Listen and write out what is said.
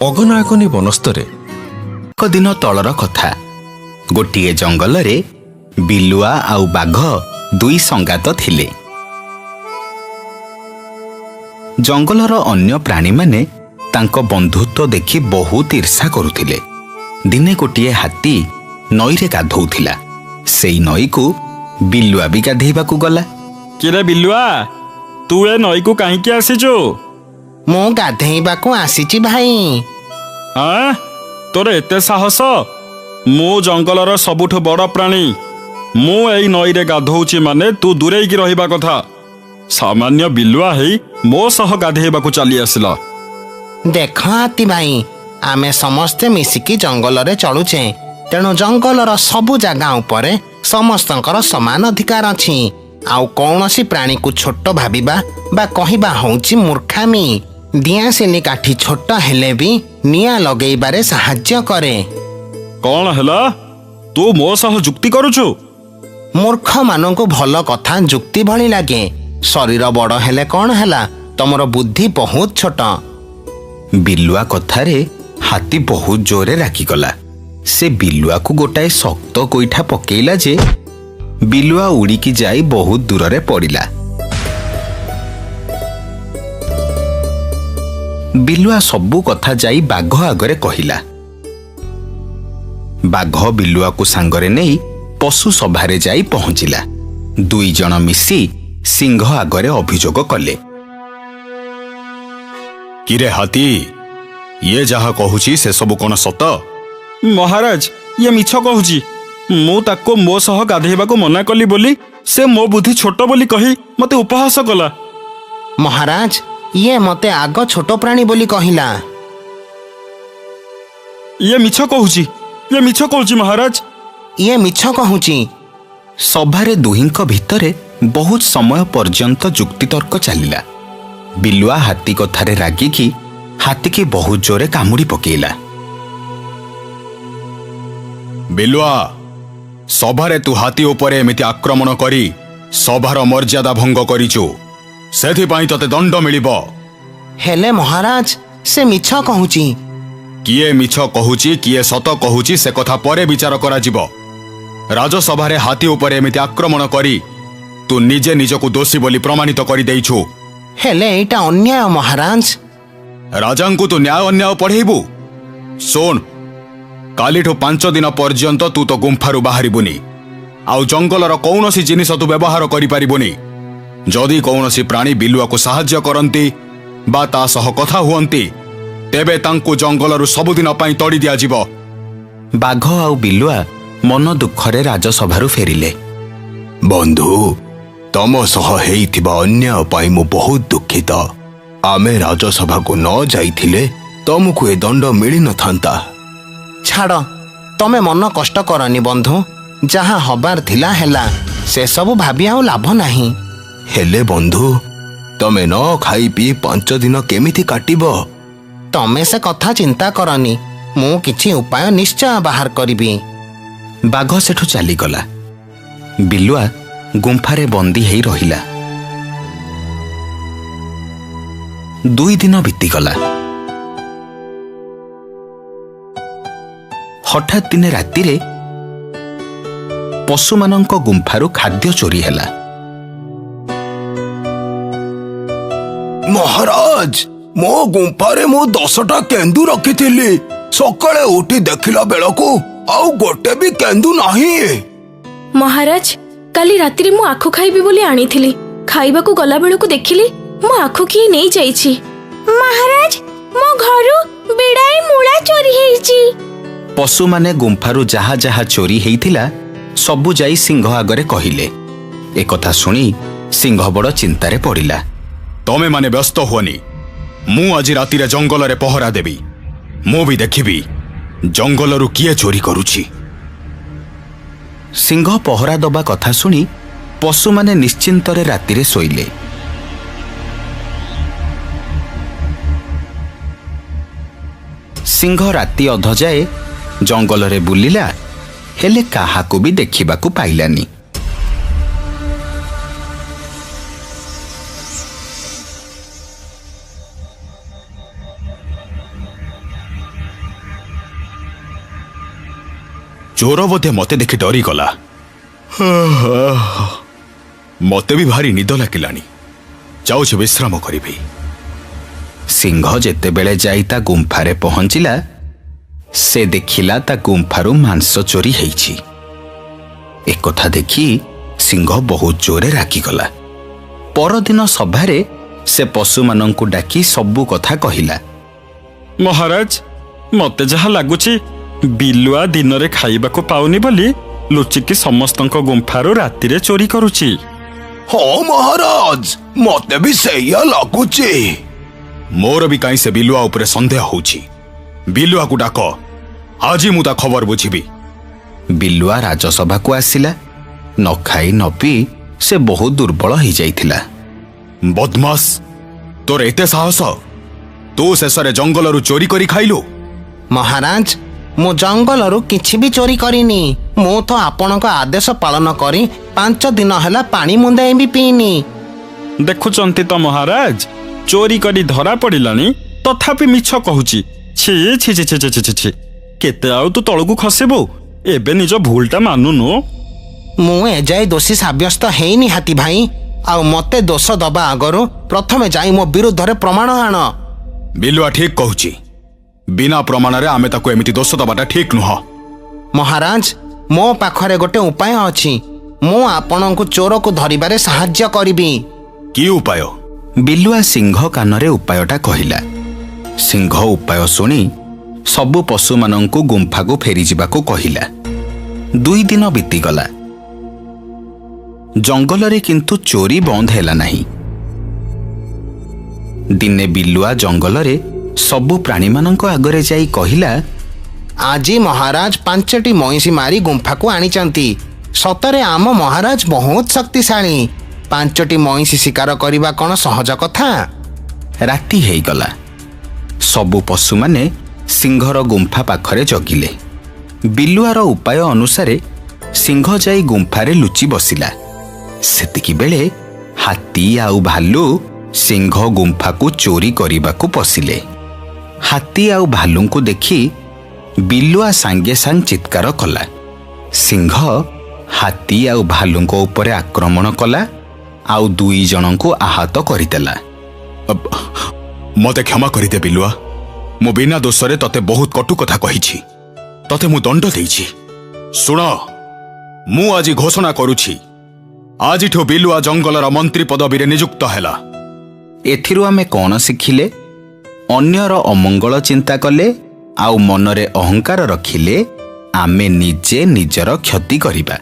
ଅଗନାୟକନି ବନସ୍ତରେ ଏକ ଦିନ ତଳର କଥା। ଗୋଟିଏ ଜଙ୍ଗଲରେ ବିଲୁଆ ଆଉ ବାଘ ଦୁଇ ସଙ୍ଗାତ ଥିଲେ। ଜଙ୍ଗଲର ଅନ୍ୟ ପ୍ରାଣୀମାନେ ତାଙ୍କ ବନ୍ଧୁତ୍ୱ ଦେଖି ବହୁତ ଈର୍ଷା କରୁଥିଲେ। ଦିନେ ଗୋଟିଏ ହାତୀ ନଈରେ ଗାଧୋଉଥିଲା। ସେଇ ନଈକୁ ବିଲୁଆ ବି ଗାଧେଇବାକୁ ଗଲା। କିରେ ବିଲୁଆ, ତୁ ଏ ନଈକୁ କାହିଁକି ଆସିଛୁ? ମୁଁ ଗାଧେଇବାକୁ ଆସିଛି ଭାଇ। ଆଁ, ତୋର ଏତେ ସାହସ? ମୁଁ ଜଙ୍ଗଲର ସବୁଠୁ ବଡ଼ ପ୍ରାଣୀ। ମୁଁ ଏଇ ନଈରେ ଗାଧୋଉଛି ମାନେ ତୁ ଦୂରେଇକି ରହିବା କଥା। ସାମାନ୍ୟ ବିଲୁଆ ହେଇ ମୋ ସହ ଗାଧେଇବାକୁ ଚାଲି ଆସିଲ। ଦେଖ ହାତୀ ଭାଇ, ଆମେ ସମସ୍ତେ ମିଶିକି ଜଙ୍ଗଲରେ ଚଳୁଛେ, ତେଣୁ ଜଙ୍ଗଲର ସବୁ ଜାଗା ଉପରେ ସମସ୍ତଙ୍କର ସମାନ ଅଧିକାର ଅଛି। ଆଉ କୌଣସି ପ୍ରାଣୀକୁ ଛୋଟ ଭାବିବା ବା କହିବା ହେଉଛି ମୂର୍ଖାମି। ଦିଆସିଲି କାଠି ଛୋଟ ହେଲେ ବି ନିଆଁ ଲଗେଇବାରେ ସାହାଯ୍ୟ କରେ। କ'ଣ ହେଲା? ତୁ ମୋ ସହ ଯୁକ୍ତି କରୁଛୁ? ମୂର୍ଖମାନଙ୍କୁ ଭଲ କଥା ଯୁକ୍ତି ଭଳି ଲାଗେ। ଶରୀର ବଡ଼ ହେଲେ କ'ଣ ହେଲା, ତମର ବୁଦ୍ଧି ବହୁତ ଛୋଟ। ବିଲୁଆ କଥାରେ ହାତୀ ବହୁତ ଜୋରରେ ରାଗିଗଲା। ସେ ବିଲୁଆକୁ ଗୋଟାଏ ଶକ୍ତ ଗୋଇଠା ପକେଇଲା ଯେ ବିଲୁଆ ଉଡ଼ିକି ଯାଇ ବହୁତ ଦୂରରେ ପଡ଼ିଲା। ବିଲୁଆ ସବୁ କଥା ଯାଇ ବାଘ ଆଗରେ କହିଲା। ବାଘ ବିଲୁଆକୁ ସାଙ୍ଗରେ ନେଇ ପଶୁ ସଭାରେ ଯାଇ ପହଞ୍ଚିଲା। ଦୁଇ ଜଣ ମିଶି ସିଂହ ଆଗରେ ଅଭିଯୋଗ କଲେ। କିରେ ହାତୀ, ଇଏ ଯାହା କହୁଛି ସେସବୁ କ'ଣ ସତ? ମହାରାଜ, ଇଏ ମିଛ କହୁଛି। ମୁଁ ତାକୁ ମୋ ସହ ଗାଧେଇବାକୁ ମନା କଲି ବୋଲି ସେ ମୋ ବୁଦ୍ଧି ଛୋଟ ବୋଲି କହି ମୋତେ ଉପହାସ କଲା। ମହାରାଜ, ଇଏ ମତେ ଆଗ ଛୋଟ ପ୍ରାଣୀ ବୋଲି କହିଲା। ଇଏ ମିଛ କହୁଛି, ଇଏ ମିଛ କହୁଛି ମହାରାଜ। ଇଏ ମିଛ କହୁଛି। ସଭାରେ ଦୁହିଁଙ୍କ ଭିତରେ ବହୁତ ସମୟ ପର୍ଯ୍ୟନ୍ତ ଯୁକ୍ତିତର୍କ ଚାଲିଲା। ବିଲୁଆ ହାତୀ କଥାରେ ରାଗିକି ହାତୀକି ବହୁତ ଜୋରେ କାମୁଡ଼ି ପକେଇଲା। ବିଲୁଆ, ସଭାରେ ତୁ ହାତୀ ଉପରେ ଏମିତି ଆକ୍ରମଣ କରି ସଭାର ମର୍ଯ୍ୟାଦା ଭଙ୍ଗ କରିଛୁ। ସେଥିପାଇଁ ତତେ ଦଣ୍ଡ ମିଳିବ। ହେଲେ ମହାରାଜ, ସେ ମିଛ କହୁଛି। କିଏ ମିଛ କହୁଛି କିଏ ସତ କହୁଛି ସେ କଥା ପରେ ବିଚାର କରାଯିବ। ରାଜସଭାରେ ହାତୀ ଉପରେ ଏମିତି ଆକ୍ରମଣ କରି ତୁ ନିଜେ ନିଜକୁ ଦୋଷୀ ବୋଲି ପ୍ରମାଣିତ କରିଦେଇଛୁ। ହେଲେ ଏଇଟା ଅନ୍ୟାୟ ମହାରାଜ। ରାଜାଙ୍କୁ ତୁ ନ୍ୟାୟ ଅନ୍ୟାୟ ପଢ଼େଇବୁ? ଶୁଣ, କାଲିଠୁ 5 ଦିନ ପର୍ଯ୍ୟନ୍ତ ତୁ ତ ଗୁମ୍ଫାରୁ ବାହାରିବୁନି। ଆଉ ଜଙ୍ଗଲର କୌଣସି ଜିନିଷ ତୁ ବ୍ୟବହାର କରିପାରିବୁନି। ଯଦି କୌଣସି ପ୍ରାଣୀ ବିଲୁଆକୁ ସାହାଯ୍ୟ କରନ୍ତି ବା ତା ସହ କଥା ହୁଅନ୍ତି, ତେବେ ତାଙ୍କୁ ଜଙ୍ଗଲରୁ ସବୁଦିନ ପାଇଁ ତଡ଼ି ଦିଆଯିବ। ବାଘ ଆଉ ବିଲୁଆ ମନ ଦୁଃଖରେ ରାଜସଭାରୁ ଫେରିଲେ। ବନ୍ଧୁ, ତମ ସହ ହେଇଥିବା ଅନ୍ୟାୟ ପାଇଁ ମୁଁ ବହୁତ ଦୁଃଖିତ। ଆମେ ରାଜସଭାକୁ ନ ଯାଇଥିଲେ ତମକୁ ଏ ଦଣ୍ଡ ମିଳିନଥାନ୍ତା। ଛାଡ଼, ତମେ ମନ କଷ୍ଟ କରନି ବନ୍ଧୁ। ଯାହା ହବାର ଥିଲା ହେଲା, ସେସବୁ ଭାବି ଆଉ ଲାଭ ନାହିଁ। ହେଲେ ବନ୍ଧୁ, ତମେ ନ ଖାଇ ପିଇ 5 ଦିନ କେମିତି କାଟିବ? ତମେ ସେ କଥା ଚିନ୍ତା କରନି, ମୁଁ କିଛି ଉପାୟ ନିଶ୍ଚୟ ବାହାର କରିବି। ବାଘ ସେଠୁ ଚାଲିଗଲା। ବିଲୁଆ ଗୁମ୍ଫାରେ ବନ୍ଦୀ ହେଇ ରହିଲା। 2 ଦିନ ବିତିଗଲା। ହଠାତ୍ ଦିନେ ରାତିରେ ପଶୁମାନଙ୍କ ଗୁମ୍ଫାରୁ ଖାଦ୍ୟ ଚୋରି ହେଲା। ମହାରାଜ, ମୋ ଗୁମ୍ଫାରେ ମୁଁ 10ଟା କେନ୍ଦୁ ରଖିଥିଲି। ସକାଳେ ଉଠି ଦେଖିଲା ବେଳକୁ ଆଉ ଗୋଟେ ବି କେନ୍ଦୁ ନାହିଁ। ମହାରାଜ, କାଲି ରାତିରେ ମୁଁ ଆଖୁ ଖାଇବି ବୋଲି ଆଣିଥିଲି। ଖାଇବାକୁ ଗଲା ବେଳକୁ ଦେଖିଲି ମୋ ଆଖୁ କିଏ ନେଇ ଯାଇଛି। ମହାରାଜ, ମୋ ଘରୁ ବିଡାଏ ମୂଳା ଚୋରି ହେଇଛି। ପଶୁମାନେ ଗୁମ୍ଫାରୁ ଯାହା ଯାହା ଚୋରି ହେଇଥିଲା ସବୁ ଯାଇ ସିଂହ ଆଗରେ କହିଲେ। ଏକଥା ଶୁଣି ସିଂହ ବଡ଼ ଚିନ୍ତାରେ ପଡ଼ିଲା। ତମେ ମାନେ ବ୍ୟସ୍ତ ହୁଅନି, ମୁଁ ଆଜି ରାତିରେ ଜଙ୍ଗଲରେ ପହରା ଦେବି। ମୁଁ ବି ଦେଖିବି ଜଙ୍ଗଲରୁ କିଏ ଚୋରି କରୁଛି। ସିଂହ ପହରା ଦବା କଥା ଶୁଣି ପଶୁମାନେ ନିଶ୍ଚିନ୍ତରେ ରାତିରେ ଶୋଇଲେ। ସିଂହ ରାତି ଅଧ ଯାଏ ଜଙ୍ଗଲରେ ବୁଲିଲା, ହେଲେ କାହାକୁ ବି ଦେଖିବାକୁ ପାଇଲାନି। ଚୋର ବୋଧେ ମତେ ଦେଖି ଡରିଗଲା। ମତେ ବି ଭାରି ନିଦ ଲାଗିଲାଣି, ଯାଉଛି ବିଶ୍ରାମ କରିବି। ସିଂହ ଯେତେବେଳେ ଯାଇ ତା ଗୁମ୍ଫାରେ ପହଞ୍ଚିଲା, ସେ ଦେଖିଲା ତା ଗୁମ୍ଫାରୁ ମାଂସ ଚୋରି ହେଇଛି। ଏକଥା ଦେଖି ସିଂହ ବହୁତ ଜୋରେ ରାଗିଗଲା। ପରଦିନ ସଭାରେ ସେ ପଶୁମାନଙ୍କୁ ଡାକି ସବୁ କଥା କହିଲା। ମହାରାଜ, ମତେ ଯାହା ଲାଗୁଛି ବିଲୁଆ ଦିନରେ ଖାଇବାକୁ ପାଉନି ବୋଲି ଲୁଚିକି ସମସ୍ତଙ୍କ ଗୁମ୍ଫାରୁ ରାତିରେ ଚୋରି କରୁଛି। ହଁ ମହାରାଜ, ମତେ ବି ସେଇଆ ଲାଗୁଛି। ମୋର ବି କାହିଁ ସେ ବିଲୁଆ ଉପରେ ସନ୍ଦେହ ହଉଛି। ବିଲୁଆକୁ ଡାକ, ଆଜି ମୁଁ ତା ଖବର ବୁଝିବି। ବିଲୁଆ ରାଜସଭାକୁ ଆସିଲା। ନ ଖାଇ ନ ପିଇ ସେ ବହୁତ ଦୁର୍ବଳ ହେଇଯାଇଥିଲା। ବଦମାସ, ତୋର ଏତେ ସାହସ! ତୁ ଶେଷରେ ଜଙ୍ଗଲରୁ ଚୋରି କରି ଖାଇଲୁ। ମହାରାଜ, ମୁଁ ଜଙ୍ଗଲରୁ କିଛି ବି ଚୋରି କରିନି। ମୁଁ ତ ଆପଣଙ୍କ ଆଦେଶ ପାଳନ କରି 5 ଦିନ ହେଲା ପାଣି ମୁନ୍ଦାଏ ବି ପିଇନି। ଦେଖୁଛନ୍ତି ତ ମହାରାଜ, ଚୋରି କରି ଧରା ପଡ଼ିଲାଣି ତଥାପି ମିଛ କହୁଛି। ଛି ଛି ଛି ଛି ଛି ଛି ଛି। କେତେ ଆଉ ତୁ ତଳକୁ ଖସିବୁ? ଏବେ ନିଜ ଭୁଲଟା ମାନୁନୁ। ମୁଁ ଏଯାଏ ଦୋଷୀ ସାବ୍ୟସ୍ତ ହେଇନି ହାତୀ ଭାଇ। ଆଉ ମତେ ଦୋଷ ଦବା ଆଗରୁ ପ୍ରଥମେ ଯାଇ ମୋ ବିରୁଦ୍ଧରେ ପ୍ରମାଣ ଆଣ। ବିଲୁଆ ଠିକ କହୁଛି। ବିନା ପ୍ରମାଣରେ ଆମେ ତାକୁ ଏମିତି ଦୋଷ ଦେବାଟା ଠିକ ନୁହଁ। ମହାରାଜ, ମୋ ପାଖରେ ଗୋଟେ ଉପାୟ ଅଛି। ମୁଁ ଆପଣଙ୍କୁ ଚୋରକୁ ଧରିବାରେ ସାହାଯ୍ୟ କରିବି। କି ଉପାୟ? ବିଲୁଆ ସିଂହ କାନରେ ଉପାୟଟା କହିଲା। ସିଂହ ଉପାୟ ଶୁଣି ସବୁ ପଶୁମାନଙ୍କୁ ଗୁମ୍ଫାକୁ ଫେରିଯିବାକୁ କହିଲା। 2 ଦିନ ବିତିଗଲା। ଜଙ୍ଗଲରେ କିନ୍ତୁ ଚୋରି ବନ୍ଦ ହେଲା ନାହିଁ। ଦିନେ ବିଲୁଆ ଜଙ୍ଗଲରେ ସବୁ ପ୍ରାଣୀମାନଙ୍କ ଆଗରେ ଯାଇ କହିଲା, ଆଜି ମହାରାଜ 5ଟି ମଇଁଷି ମାରି ଗୁମ୍ଫାକୁ ଆଣିଛନ୍ତି। ସତରେ ଆମ ମହାରାଜ ବହୁତ ଶକ୍ତିଶାଳୀ। 5ଟି ମଇଁଷି ଶିକାର କରିବା କ'ଣ ସହଜ କଥା? ରାତି ହେଇଗଲା। ସବୁ ପଶୁମାନେ ସିଂହର ଗୁମ୍ଫା ପାଖରେ ଜଗିଲେ। ବିଲୁଆର ଉପାୟ ଅନୁସାରେ ସିଂହ ଯାଇ ଗୁମ୍ଫାରେ ଲୁଚି ବସିଲା। ସେତିକିବେଳେ ହାତୀ ଆଉ ଭାଲୁ ସିଂହ ଗୁମ୍ଫାକୁ ଚୋରି କରିବାକୁ ପଶିଲେ। ହାତୀ ଆଉ ଭାଲୁଙ୍କୁ ଦେଖି ବିଲୁଆ ସାଙ୍ଗେ ସାଙ୍ଗେ ଚିତ୍କାର କଲା। ସିଂହ ହାତୀ ଆଉ ଭାଲୁଙ୍କ ଉପରେ ଆକ୍ରମଣ କଲା ଆଉ 2 ଜଣଙ୍କୁ ଆହତ କରିଦେଲା। ମତେ କ୍ଷମା କରିଦେ ବିଲୁଆ। ମୁଁ ବିନା ଦୋଷରେ ତତେ ବହୁତ କଟୁ କଥା କହିଛି। ତତେ ମୁଁ ଦଣ୍ଡ ଦେଇଛି। ଶୁଣ, ମୁଁ ଆଜି ଘୋଷଣା କରୁଛି, ଆଜିଠୁ ବିଲୁଆ ଜଙ୍ଗଲର ମନ୍ତ୍ରୀ ପଦବୀରେ ନିଯୁକ୍ତ ହେଲା। ଏଥିରୁ ଆମେ କ'ଣ ଶିଖିଲେ? ଅନ୍ୟର ଅମଙ୍ଗଳ ଚିନ୍ତା କଲେ ଆଉ ମନରେ ଅହଙ୍କାର ରଖିଲେ ଆମେ ନିଜେ ନିଜର କ୍ଷତି କରିବା।